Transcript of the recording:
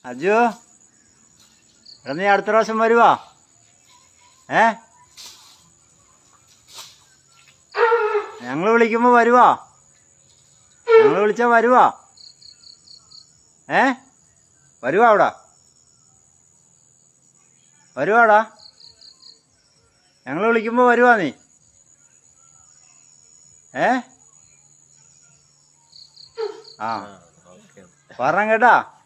അജു, എടാ നീ അടുത്ത പ്രാവശ്യം വരുവാ? ഞങ്ങൾ വിളിക്കുമ്പോ വരുവാ? ഞങ്ങൾ വിളിച്ചാ വരുവാ? വരുവാ? അവിടെ വരുവാടാ? ഞങ്ങൾ വിളിക്കുമ്പോ വരുവാ നീ? ആ, പറഞ്ഞ കേട്ടാ?